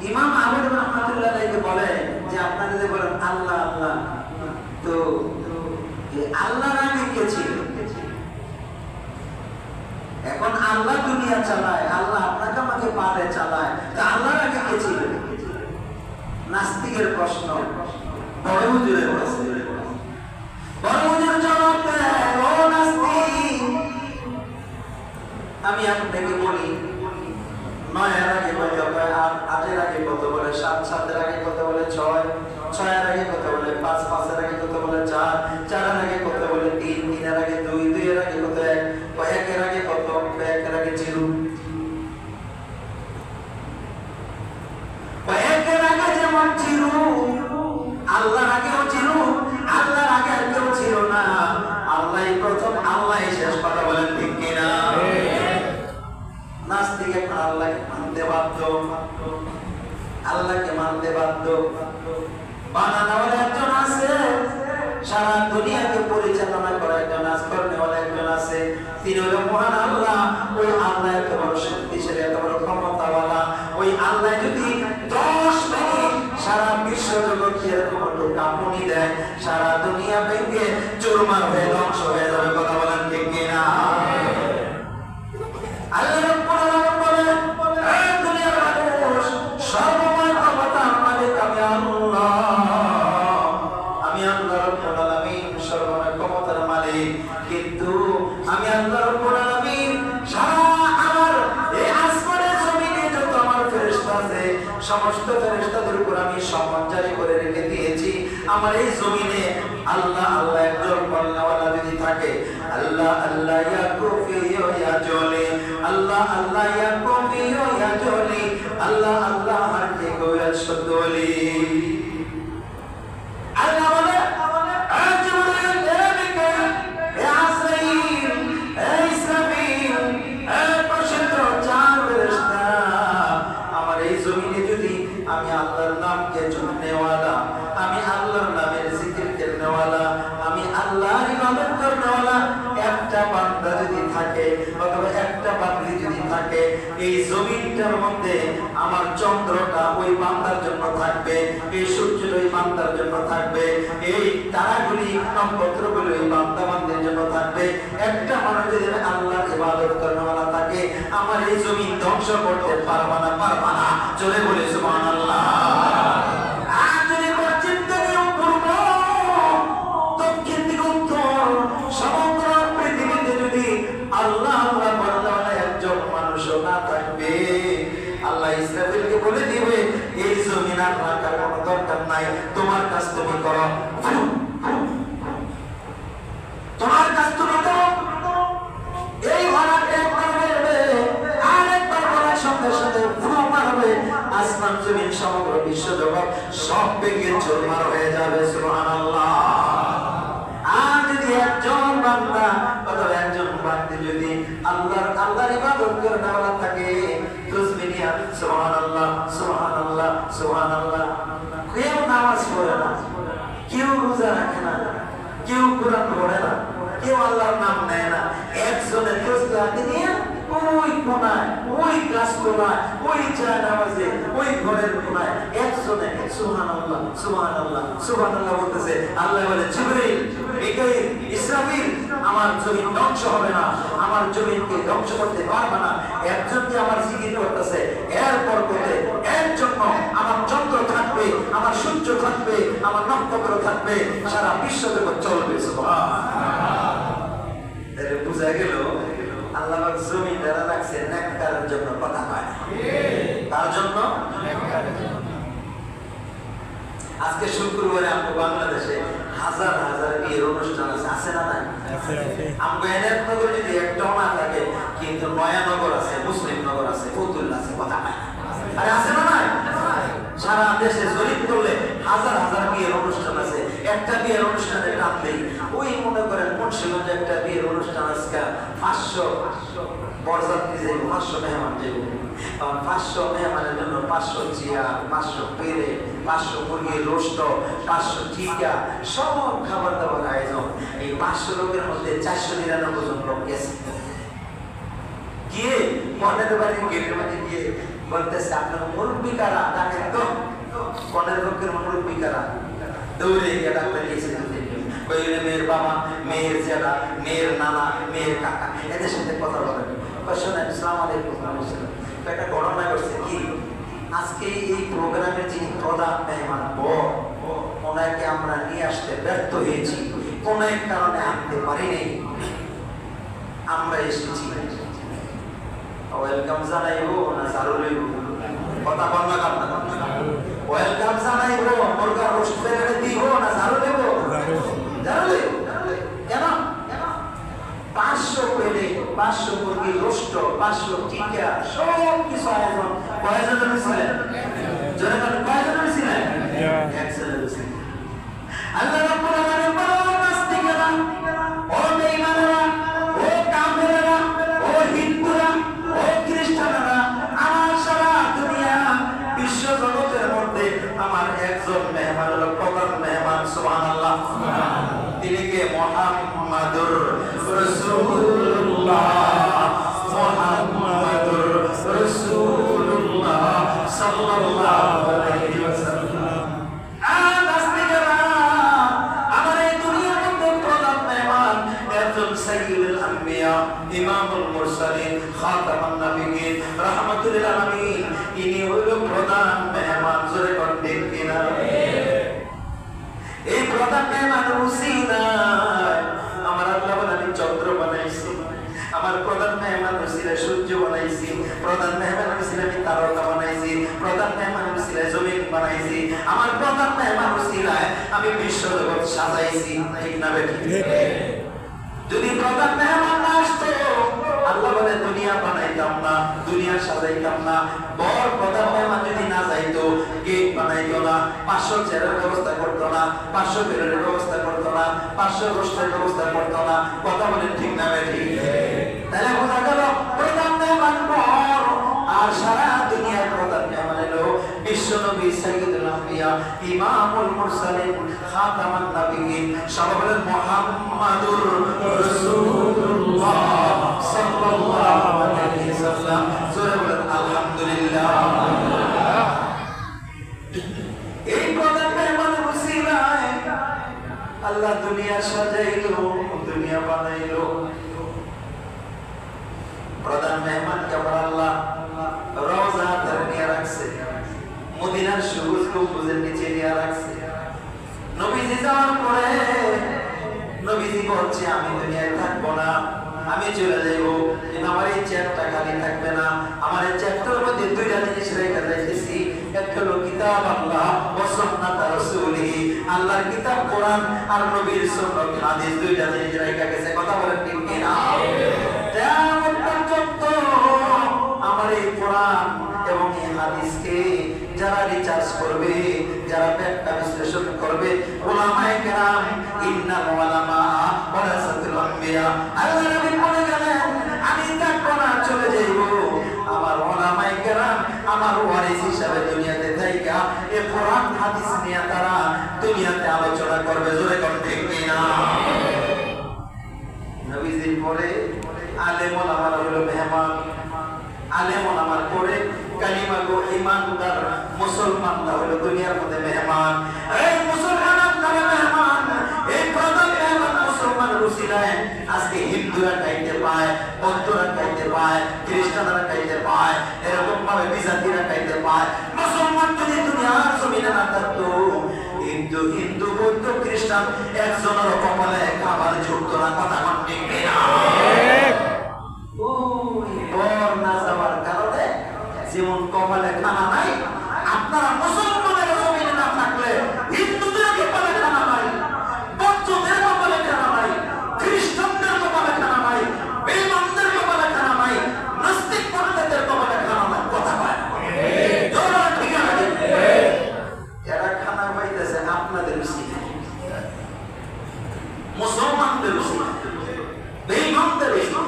ইমাম আহমদ রাহমাতুল্লাহ আলাইহি বলে যে আপনারা যে বলেন আল্লাহ আল্লাহ, তো আল্লাহর আগে কে ছিল? এখন আল্লাহ দুনিয়া চালায়, আল্লাহ আপনাকে আমাকে পারে চালায়, তো আল্লাহর আগে কে ছিল? নাস্তিকের প্রশ্ন বড় হুজুরের কাছে। বড় হুজুর জবাব দেয়, ও নাস্তিক, আমি আপনাকে বলি, ৯ এর আগে কত বলে ৮, ৮ এর আগে কত বলে ৭, ৭ এর আগে কত বলে ৬, ৬ এর আগে কত বলে ৫, ৫ এর আগে কত বলে ৪, ৪ এর আগে কত বলে ৩, ৩ এর আগে ২, ২ এর আগে কত ১, ১ এর আগে কত, ১ এর আগে ০, ১ এর আগে যেমন ০, আল্লাহর আগেও ০, আল্লাহর আগে আর কেউ ছিল না, আল্লাহই প্রথম, আল্লাহই শেষ। কথা বলেন ঠিক কিনা? নাস্তিক এখন আল্লাহকে মানতে বাধ্য, আল্লাহকে মানতে বাধ্য। বানানোওয়ালা একজন আছে, সারা দুনিয়াকে পরিচালনা করা একজন আসকরনেওয়ালা একজন আছে, তিনি হলো মহান আল্লাহ। ওই আল্লাহ এত বড় শক্তিশালী, এত বড় ক্ষমতাওয়ালা। ওই আল্লাহ যদি 10 মিনিট সারা বিশ্ব জগৎকে এরকম একটু কাঁপুনি দেয়, সারা দুনিয়া ভেঙে চুরমার হয়ে ধ্বংস হয়ে যাবে। কথা বলেন ঠিক কিনা? আল্লাহ রাব্বুল আলামিন বলেন, এই দুনিয়ার মানুষ, সর্বময় ক্ষমতার মালিক আমি আল্লাহ। আমি আল্লাহ রাব্বুল আলামিন সর্বময় ক্ষমতার মালিক, কিন্তু আমি আল্লাহ রাব্বুল আলামিন সারা আমার এই আসমানে জমিনে যত আমার ফেরেশতা আছে, সমস্ত ফেরেশতাদের উপর আমি সম্মান জারি করে রেখে দিয়েছি। আমার এই জমিনে আল্লাহ আল্লাহ একজন বলনেওয়ালা যদি থাকে, আল্লাহ আল্লাহ ইয়া কুফিয়ু ইয়া জলি, আল্লাহ আল্লাহ ইয়া কুফিয়ু ইয়া জলি, আল্লাহ আল্লাহ আর কে গোয়া সদলি। আল্লাহ বলে, এ জিবরাইল, এ মিকাইল, এ আসরাইল, এ ইসরাফিল, এ প্রসিদ্ধ 4 ফেরেশতা, আমার এই জমিনে যদি আমি আল্লাহর নামকে জপনেওয়ালা, আমি আল্লাহর নামের জিকির করনেওয়ালা, আমি আল্লাহর ইবাদত করনেওয়ালা একটা বান্দা যদি থাকে, অথবা একটা বান্দি যদি থাকে, এই জমিনটার মধ্যে আমার চন্দ্রটা ওই বান্দার জন্য থাকবে, এই সূর্যটা ওই বান্দার জন্য থাকবে, এই তারাগুলি নক্ষত্রগুলি ওই বান্দা বান্দির জন্য থাকবে। একটা মানুষ যদি আল্লাহর ইবাদত করনেওয়ালা থাকে, আমার এই জমিন ধ্বংস করতে পারবা না, পারবা না। জোরে বলে সুবহানাল্লাহ। আল্লাহ আল্লাহ বললে একজন মানুষও না থাকবে, আল্লাহ ইসরাফিলকে বলে দিবে, এই জমিন আর রাখার কোনো দরকার নাই, তোমার কাজ তুমি করো, তোমার কাজ তুমি করো। এই ভাড়া একবার বেরবে, আর একবার বলার সঙ্গে সঙ্গে ফুল মারবে, আসমান জমিন সমগ্র বিশ্ব জগৎ সব ভেঙে চুরমার হয়ে যাবে। সুবহানাল্লাহ। আর যদি একজন বান্দা অথবা একজন বান্দি যদি আল্লাহর ইবাদত করনেওয়ালা থাকে, তাসবিহ নিয়ে সুবহানাল্লাহ সুবহানাল্লাহ সুবহানাল্লাহ, কেউ নামাজ পড়ে না, কেউ রোজা রাখে না, কেউ কোরআন পড়ে না, কেউ আল্লাহর নাম নেয় না, একজনে তাসবিহ নিয়ে ওই কোনায়, ওই গাছতলায়, ওই জায়নামাজে, ওই ঘরের কোনায় একজনে সুবহানাল্লাহ সুবহানাল্লাহ সুবহানাল্লাহ বলতেছে। আল্লাহ বলে, জিবরাইল, মিকাইল, ইসরাফিল, আমার জমিন ধ্বংস হবে না, আমার জমিনকে ধ্বংস করতে পারবে না। একজন যে আমার জিকির করতেছে, এর বরকতে এর জন্য আমার চন্দ্র থাকবে, আমার সূর্য থাকবে, আমার নক্ষত্র থাকবে, সারা বিশ্ব জগৎ চলবে। সুবহানাল্লাহ। তাহলে বুঝা গেল আল্লাহ পাক জমিন যারা রাখছে নেককারের জন্য, কথা কয় না, তার জন্য। আজকে শুক্রবারে আমাদের বাংলাদেশে হাজার হাজার বিয়ের অনুষ্ঠান আছে না নাই? আমাদের এনায়তনগর যদি একটাও না থাকে, কিন্তু নয়ানগর আছে, মুসলিম নগর আছে, ফতুল্লাহ আছে, কথা কয় না। আরে আছে না নাই? সারা দেশে জরিপ করলে হাজার হাজার বিয়ের অনুষ্ঠান আছে। একটা বিয়ের অনুষ্ঠানে টানলেই ওই মনে করেন মুন্সিগঞ্জে একটা বিয়ের অনুষ্ঠান আজকে 500 বরযাত্রী যাইব, 500 মেহমান যাইব। 500 মেহমানের জন্য 500 চেয়ার, 500 পেরে, 500 মুরগির রোস্ট, 500 টিকা, সব খাবার দাবার আয়োজন। এই 500 লোকের মধ্যে 499 জন লোক গেছে, গিয়ে কনের বাড়ি গেটের মধ্যে গিয়ে বলতেছে আপনার মুরব্বী কারা ডাকেন তো, কনের পক্ষের মুরব্বী কারা, দৌড়ে গিয়ে ডাক্তার গিয়েছে মেয়ের বাবা, মেয়ের জেঠা, মেয়ের নানা, মেয়ের কাকা, এদের সাথে কথা বলেন। শোনেন, আসসালামু আলাইকুম, একটা ঘটনা করছে কি, আজকে এই প্রোগ্রামের যিনি প্রধান মেহমান ওনাকে আমরা নিয়ে আসতে ব্যর্থ হয়েছি, কোন এক কারণে আনতে পারিনি। আমরা এসেছি ওয়েলকাম জানাইবো না ঝাড়ু লইব, কথা বলনা কান্না, ওয়েলকাম জানাইবো মুরগা রোস্ট ফেলে দিব না ঝাড়ু লইব, ঝাড়ু লইব। কেন 500 পেলে 500 মুরগি রোস্ট, 500 টিকা, সব কিছু আয়োজন কয়জন হয়েছিলেন, জোরে বলেন কয়জন হয়েছিলেন? একজন হয়েছিলেন। আল্লাহ রাব্বুল আলামিন বলেন, নাস্তিকেরা, ও বেঈমানেরা, ও কাফেরেরা, ও হিন্দুরা, ও খ্রিস্টানেরা, আমার সারা দুনিয়া বিশ্ব জগতের মধ্যে আমার একজন মেহমান হলো প্রধান মেহমান, সুবহানাল্লাহ। তিনি কে? মুহাম্মাদুর রাসূলুল্লাহ, মুহাম্মাদুর রাসূলুল্লাহ সাল্লাল্লাহু আলাইহি ওয়াসাল্লাম। আমার এই দুনিয়ার মধ্যে প্রধান মেহমান একজন সাইয়্যিদুল আম্বিয়া, ইমামুল মুরসালিন, খাতামুন নবিয়্যিন, রাহমাতুল লিল আলামিন, ইনি হলো প্রধান মেহমান। জোরে কোন ঠিক কিনা? এই প্রধান মেহমান উসিলায় আমার আল্লাহ বলে আমি চন্দ্র বানাইছি, আমার প্রধান মেহমান উসিলায় সূর্য বানাইছি, প্রধান মেহমান উসিলায় আমি তারকা বানাইছি, প্রধান মেহমান উসিলায় জমিন বানাইছি, আমার প্রধান মেহমান উসিলায় আমি বিশ্ব জগৎ সাজাইছি। ঠিক না বেঠিক? যদি প্রধান মেহমান না আসতো আল্লাহ বলে দুনিয়া বানাইতাম না, দুনিয়া সাজাইতাম না। বড় প্রধান মেহমান যদি না যাইতো, গেট বানাইতো না, 500 চেয়ারের ব্যবস্থা করতো না, 500 বেডের ব্যবস্থা করতো না, 500 রোস্টের ব্যবস্থা করতো না। কথা বলেন ঠিক না বেঠিক? তাহলে বোঝা গেল প্রধান মেহমান বড়, আর সারা দুনিয়ার প্রধান মেহমান হলো বিশ্ব নবী সাইয়্যিদুল আম্বিয়া, ইমামুল মুরসালিন, খাতামুন নবিয়্যিন, সবাই বলেন মুহাম্মাদুর রাসূলুল্লাহ সাল্লাল্লাহু আলাইহি ওয়াসাল্লাম। জোরে বলেন আলহামদুলিল্লাহ। এই প্রধান মেহমানের উসিলায় আল্লাহ দুনিয়া সাজাইলো, দুনিয়া বানাইলো। প্রধান মেহমানকে আবার আল্লাহ রওজা ধরে নিয়ে রাখছে, মদিনার সবুজ গম্বুজের নিচে নিয়ে রাখছে। নবীজি যাওয়ার পরে নবীজি বলছে আমি দুনিয়ায় থাকবো না, আমি চলে যাইবো, কিন্তু আমার এই চেয়ারটা খালি থাকবে না। আমার এই চেয়ারটার মধ্যে দুইটা জিনিস রেখে যাইতেছি, একটা হলো কিতাব আল্লাহ ওয়া সুন্নাত রাসূলিহি, আল্লাহর কিতাব কোরআন আর নবীর সুন্নাত হাদিস, দুইটা জিনিস রেখে গেছে। কথা বলেন ঠিক কি না? কিয়ামত পর্যন্ত আমার এই কোরআন এবং এই হাদিসকে যারা রিসার্চ করবে, যারা ব্যাখ্যা বিশ্লেষণ করবে, উলামায়ে কেরাম, ইন্নাল উলামা ওয়ারাসাতুল আম্বিয়া, আল্লাহ নবী বলে গেলেন আমি থাকবো না, চলে যাইব। আমার উলামায়ে কেরাম আমার ওয়ারিস হিসাবে দুনিয়াতে থাইকা এই কোরআন হাদিস নিয়ে তারা দুনিয়াতে আলোচনা করবে। জোরে কোন ঠিক কিনা? নবীজির পরে আলেম ওলামা হলো মেহমান, আলেম ওলামার পরে কালিমা গো ঈমানদার মুসলমানরা হলো দুনিয়ার মধ্যে মেহমান। এই মুসলমান আপনারা মেহমান, এই প্রধান মেহমান মুসলমানের উসিলায় আজকে হিন্দুরা খাইতে পায়, বৌদ্ধরা খাইতে পায়, খ্রিস্টানরা খাইতে পায়, এরকম ভাবে বিজাতিরা খাইতে পায়। মুসলমান যদি দুনিয়ার জমিনে না থাকতো, হিন্দু হিন্দু বৌদ্ধ খ্রিস্টান একজনের কপালে খাবার জুটতো না। কথা কোন ঠিক কিনা? বর না যাওয়ার কারণে যেমন কপালে খানা নাই, আপনারা মুসলমানের জমিনে না থাকলে হিন্দুদের কপালে খানা নাই, বৌদ্ধদের কপালে খানা নাই, খ্রিস্টানদের কপালে খানা নাই, বেঈমানদের কপালে খানা নাই, নাস্তিক পন্ডিতদের কপালে খানা নাই। কথা কয় জোরে ঠিক আছে? এরা খানা পাইতেছে আপনাদের উসিলা, মুসলমানদের উসিলা, বেঈমানদের উসিলা।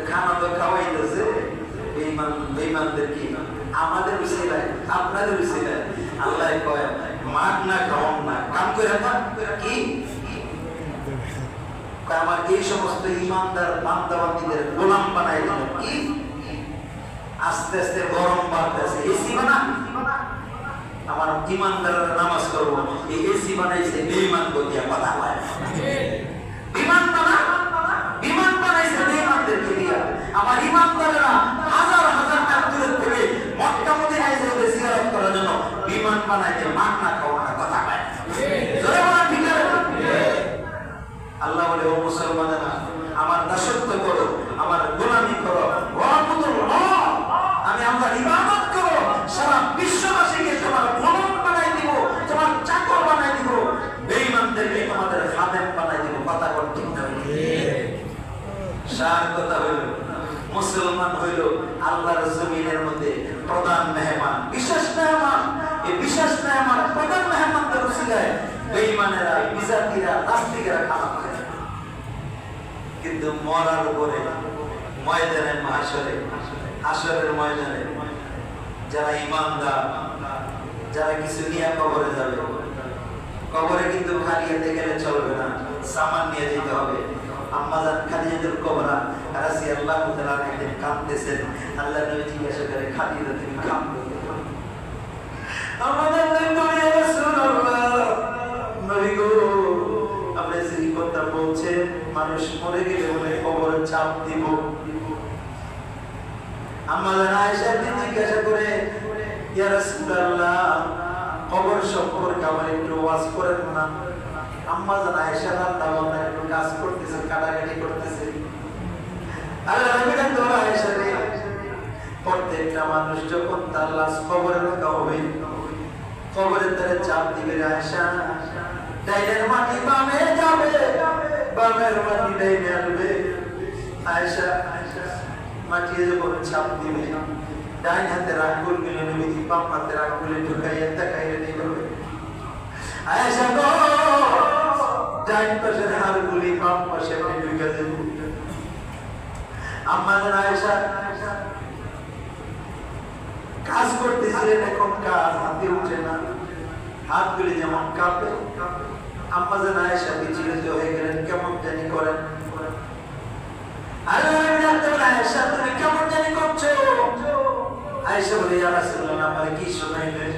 খানা তো খাওয়াইতেছে বেঈমানদের কি আমাদের উসিলায়, আপনাদের উসিলায়। আল্লাহ কয় মাগ না খাওয়ান না, কাম করে থাক কি আমার এই সমস্ত ইমানদার বান্দাবান্দীদের গোলাম বানাই দিল। কি আস্তে আস্তে গরম বাড়তেছে, এসি বানা আমার ইমানদাররা নামাজ করবো, এই এসি বানাইছে বেঈমান গতিয়া কথা হয়। বিমান বানাইছে বেঈমানদেরকে দিয়া। আমার ইমানদাররা হাজার হাজার টাকা দূর থেকে মক্কা মদিনায় যেতে জিয়ারত করার জন্য বিমান বানাইতে মাগনা খাওয়ার কথা হয়। জোরে বলা ঠিক আছে? আল্লাহ বলে, ও মুসলমানেরা, আমার দাসত্ব করো, আমার গোলামি করো, আমি আল্লাহর ইবাদত করো, সারা বিশ্ববাসীকে তোমার গোলাম বানাই দিব, তোমার চাকর বানাই দিব, বেঈমানদেরকে তোমাদের খাদেম বানাই দিব। কথা বল ঠিক না? সার কথা হইল, মুসলমান হইল আল্লাহর জমিনের মধ্যে প্রধান মেহমান, বিশেষ মেহমান। এই বিশেষ মেহমান, প্রধান মেহমানদের উসিলায় বেঈমানেরা, বিজাতিরা, নাস্তিকেরা খারাপ হয়। কিন্তু মরার উপরে ময়দানে মাহশরে, হাশরের ময়দানে যারা ইমানদার, যারা কিছু নিয়ে কবরে যাবে, কবরে কিন্তু খালি হাতে গেলে চলবে না, সামান নিয়ে যেতে হবে। আম্মাজান খাদিজাতুল কুবরা রাদিয়াল্লাহু তাআলা একদিন কাঁদতেছেন। আল্লাহ নবী জিজ্ঞাসা করে, খাদিজা তুমি কাঁদো? আমাদের নবী রাসূলুল্লাহ, নবী গো, আপনি যে কথা বলছেন, মানুষ মরে গেলে বলে কবরে চাপ দিব। আম্মাজান আয়েশা জিজ্ঞাসা করে, ইয়া রাসূলুল্লাহ, কবর সম্পর্কে আমার একটু ওয়াজ করেন না। আম্মাজান আয়েশা রাদিয়াল্লাহু একটু কাজ করতেছে, কাটাকাটি করতেছে। আল্লাহ নবী বলেন, আয়েশা রে, প্রত্যেকটা মানুষ যখন তার লাশ কবরে রাখা হবে, কবরের দ্বারে চাপ দিবে আয়েশা, ডাইনের মাটি বামে যাবে, বামের মাটি ডাইনে আসবে। আয়েশা মাটি যখন চাপ দিবে, ডাইন হাতের আঙ্গুল গুলো নবীজি বাম হাতের আঙ্গুলে ঢুকাইয়া দেখাইয়া দিবে। আয়েশা গো, ডাইন পাশের হাড়গুলি বাম পাশে ঢুকে দেব। আম্মাজান আয়েশা কাজ করতেছিলেন, এখন কাজ হাতে উঠে না, হাতগুলি যেমন কাঁপে। আম্মাজান আয়েশা বিচলিত হয়ে গেলেন, কেমন জানি করেন। আয়েশা তুমি কেমন জানি করছো? আয়েশা বলে, ইয়া রাসূলুল্লাহ, আমার কি শোনাইলেন?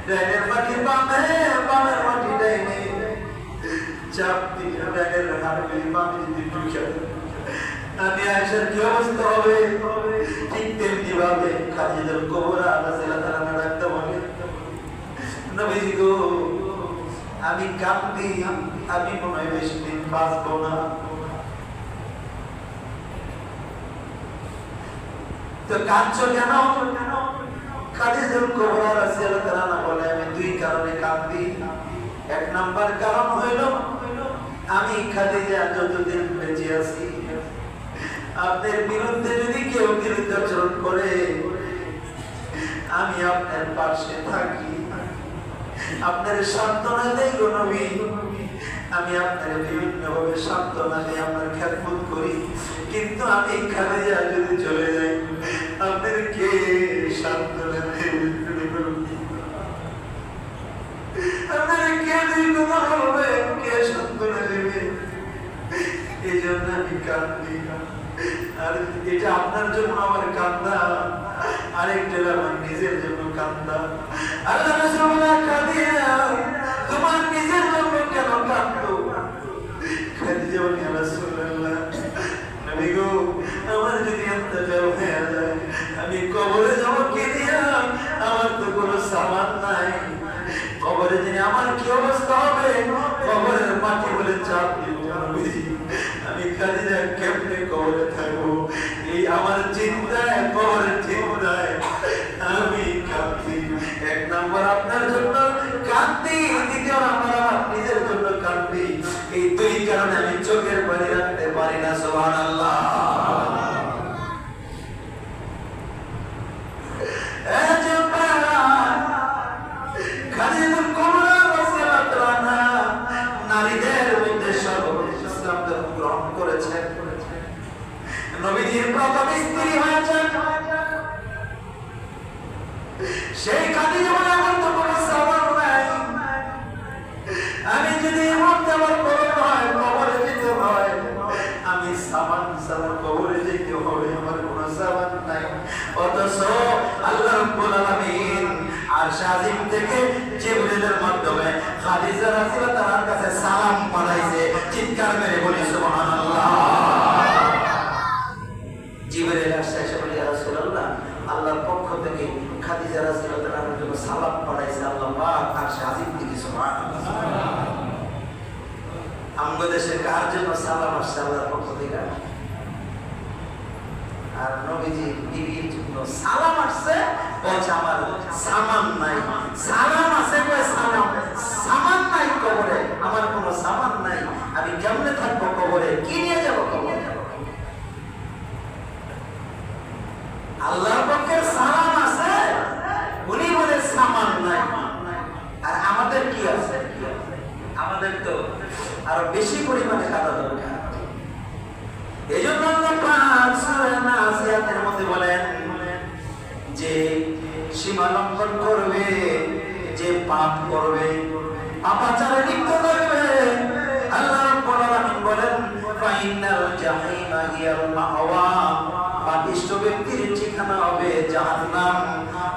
ডাইনের মাটি বামে, বামের মাটি ডাইনে, চাপ দিয়ে ডাইনের হাড়গুলি বামে যদি ঢুকে, আমি আয়েশার কি অবস্থা হবে? ঠিক তেমনি ভাবে খাদিজাতুল কুবরা রাদিয়াল্লাহু তাআলা ডাকতে বলে, নবীজি গো, আমি কাঁদছি, আমি মনে হয় বেশি দিন বাঁচবো না। তো কাঁদছো কেন? খাদিজাতুল কুবরা রাদিয়াল্লাহু তাআলা বলে, আমি দুই কারণে কাঁদছি। এক নাম্বার কারণ হইল, আমি খাদিজা যতদিন বেঁচে আছি, আপনার বিরুদ্ধে যদি কেউ বিরুদ্ধাচরণ করে, আমি আপনার পাশে থাকি, আপনার সান্ত্বনা দেই গো নবী। আমি আপনার বিভিন্ন ভাবে সান্ত্বনা দিয়ে আপনার খেদমত করি, কিন্তু আমি খাদিজা যদি চলে যাই, আপনার কে সান্ত্বনা দেবে? আপনার কে কথা বলবে, কে সান্ত্বনা দেবে? এই জন্য আমি কাঁদি। আর এটা আপনার জন্য আমার কান্দা, আরেকটা আমার নিজের জন্য কান্দা। আল্লাহ রাসূল বলে, খাদিজা তোমার নিজের জন্য কেন কাঁদো? খাদিজা বলে, ইয়া রাসূলুল্লাহ, নবী গো, আমার যদি ইন্তেকাল হয়ে যায়, আমি কবরে যাব কে দিয়া? আমার তো কোনো সামান নাই। কবরে জেনে আমার কি অবস্থা হবে? কবরের মাটি বলে চাপ দিব। আমি খাদিজা কেমনে কবরে থাকবো? এই আমার চিন্তায়, কবরের চিন্তায় আমি কাঁদছি। এক নাম্বার আপনার জন্য কাঁদছি, দ্বিতীয় নাম্বার আমার নিজের জন্য কাঁদছি। এই দুই কারণে আমি চোখের পানি রাখতে পারি না। সুবহানাল্লাহ। খাদিজাতুল কুবরা রাদিয়াল্লাহু তাআলা নারীদের মধ্যে সর্বপ্রথম ইসলাম ধর্ম গ্রহণ করেছেন, নবীজির প্রথম স্ত্রী হয়েছেন। সেই খাদিজা বলে, আমার তো কোনো সামান নাই, আমি যদি মরতে আমার বড় হয়, কবরে সামান সারা কবরে যেতে হবে, আমার কোনো সামান নাই। অথচ আল্লাহ রাব্বুল আলামিন আরশ আজিম থেকে জিবরিলের মাধ্যমে খাদিজা রাদিয়াল্লাহু তাআলার কাছে সালাম পাঠাইছে। চিৎকার মেরে বলি সুবহানাল্লাহ। জিবরিল এসে বলে ইয়া রাসূলুল্লাহ, আল্লাহর পক্ষ থেকে খাদিজা রাদিয়াল্লাহু তাআলার জন্য সালাম পাঠাইছে আল্লাহ পাক আরশ আজিম থেকে। সুবহানাল্লাহ। আমগো দেশে কার জন্য সালাম আসছে? আল্লাহর পক্ষ থেকে। আর নবীজি বিবির জন্য সালাম আসছে, বলছে আমার সামান নাই। সালাম আছে কই সালাম, সামান নাই কবরে, আমার কোনো সামান নাই, আমি কেমনে থাকবো কবরে, কি নিয়ে যাব কবরে? আল্লাহর পক্ষের সালাম আছে, উনি বলে সামান নাই। আর আমাদের কি আছে? আমাদের তো আরো বেশি পরিমাণে কাদা দরকার। এই জন্য আল্লাহ পাক সূরা নাসিয়াতের মধ্যে বলেন যে সীমা লঙ্ঘন করবে, যে পাপ করবে, পাপাচারে লিপ্ত থাকবে, আল্লাহ রাব্বুল আলামিন বলেন ফাইনাল জাহিমা হিয়াল মাওয়া, পাপিষ্ঠ ব্যক্তির ঠিকানা হবে জাহান্নাম।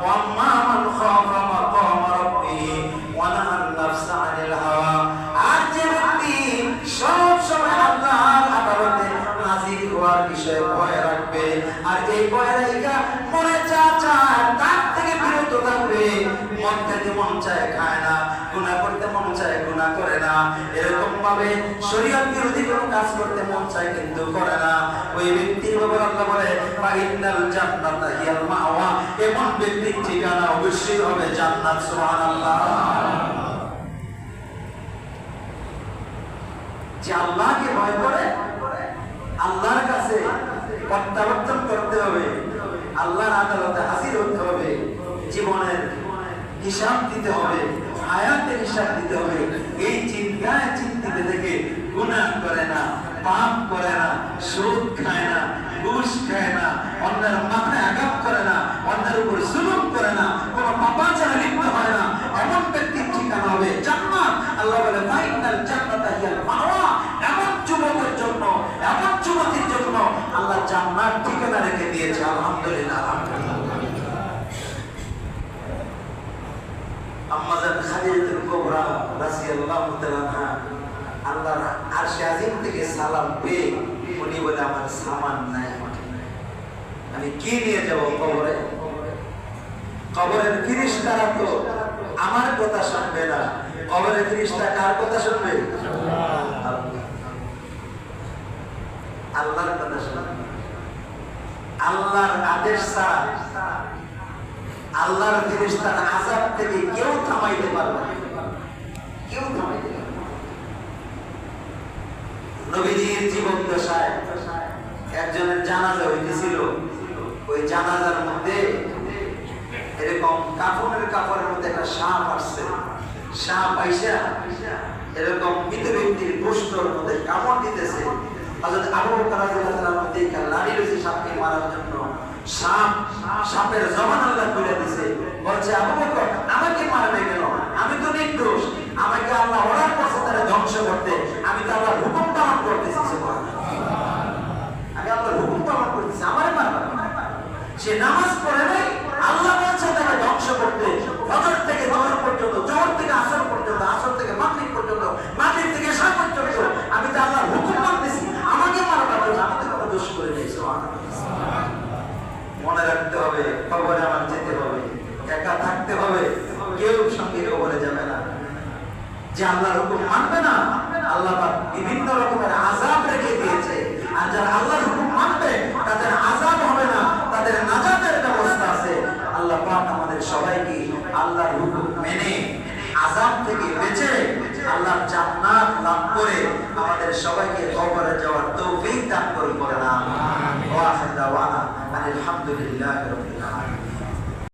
ওয়া আম্মা মান খাফা মাকাম রাব্বিহি ওয়া নাহান নাফসা আনিল হাওয়া, আর যে ব্যক্তি সব সময় আল্লাহর আদালতে হাজির হওয়ার বিষয়ে ভয় রাখবে, আর এই ভয় রাখা মনে যা চায় তার থেকে বিরত থাকবে, মন খেতে মন চায় খায় না, গুনাহ করতে মন চায় গুনাহ করে না, এরকম ভাবে শরীয়ত বিরোধী কোনো কাজ করতে মন চায় কিন্তু করে না, ওই ব্যক্তির ব্যাপারে আল্লাহ বলে ফাইনাল জান্নাতা হিয়াল মাওয়া, এমন ব্যক্তির ঠিকানা অবশ্যই হবে জান্নাত। সুবহানাল্লাহ। যে আল্লাহকে ভয় করে, আল্লাহর কাছে প্রত্যাবর্তন করতে হবে, আল্লাহর আদালতে হাজির হতে হবে, জীবনের হিসাব দিতে হবে, হায়াতের হিসাব দিতে হবে, এই চিন্তায় চিন্তিত থেকে গুনাহ করে না, পাপ করে না, সুদ খায় না, ঘুষ খায় না, অন্যের মাথায় আঘাত করে না, অন্যের উপর জুলুম করে না, কোনো পাপাচারে লিপ্ত হয় না, এমন ব্যক্তির ঠিকানা হবে জান্নাত। আল্লাহ বলে ফাইনাল জান্নাতা হিয়াল মাওয়া, এমন যুবকের জন্য, এমন যুবতীর জন্য আল্লাহ জান্নাত ঠিকানা রেখে দিয়েছে। আলহামদুলিল্লাহ, আলহামদুলিল্লাহ। আম্মাজান খাদিজাতুল কুবরা রাদিয়াল্লাহু তাআলা আনহা আল্লাহর আরশে আজিম থেকে সালাম পেয়ে উনি বলে আমার সামান নাই, আমি কি নিয়ে যাব কবরে? কবরের ফেরেশতারা তো আমার কথা শুনবে না, কবরের ফেরেশতা কার কথা শুনবে? আল্লাহর কথা শুনবে। আল্লাহর আদেশ ছাড়া আল্লাহর ফেরেশতার আযাব থেকে কেউ থামাইতে পারবে না, কেউ থামাইতে পারবে না। নবীজির জীবন দশায় একজনের জানাজা হইতেছিল, ওই জানাজার মধ্যে এরকম কাফনের মধ্যে একটা সাপ আসছে, সাপ আইসা এরকম মৃত ব্যক্তির গোশতের মধ্যে কামড় দিতেছে। হযরত আবু বকর রাদিয়াল্লাহু তাআলা মধ্যে লাড়ি রয়েছে সাপকে মারার জন্য, সাপের জবান আল্লাহ খুলে দিছে, বলছে আবু বকর আমাকে মারবে কেন? আমি তো নির্দোষ, আমাকে আল্লাহ অর্ডার করছে তারা ধ্বংস করতে, আমি তো আল্লাহর হুকুম পালন করতেছি, আমি আল্লাহর হুকুম পালন করতেছি, আমারে মারবে। সে নামাজ পড়ে নাই, আল্লাহ বলছে তাকে ধ্বংস করতে, ফজর থেকে জোহর পর্যন্ত, জোহর থেকে আসর পর্যন্ত, আসর থেকে মাগরিব পর্যন্ত, মাগরিব থেকে ঈশা পর্যন্ত আমি তো আল্লাহর হুকুম মানতেছি, আমাকে মারবে কেন? আমি তো কোনো দোষ করে নাই। মনে রাখতে হবে কবরে আমার যেতে হবে, একা থাকতে হবে, কেউ সঙ্গে কবরে যাবে না। যে আল্লাহর হুকুম মানবে না, আল্লাহ পাক বিভিন্ন রকমের আযাব রেখে দিয়েছে, আর যারা আল্লাহর হুকুম মানবে তাদের আযাব হবে না, তাদের নাজাতের ব্যবস্থা আছে। আল্লাহ পাক আমাদের সবাইকে আল্লাহর হুকুম মেনে আযাব থেকে বেঁচে আল্লাহর জান্নাত লাভ করে আমাদের সবাইকে কবরে যাওয়ার তৌফিক দান করুন। আমিন। ওয়া আখিরু দাওয়ানা আলহামদুলিল্লাহি রাব্বিল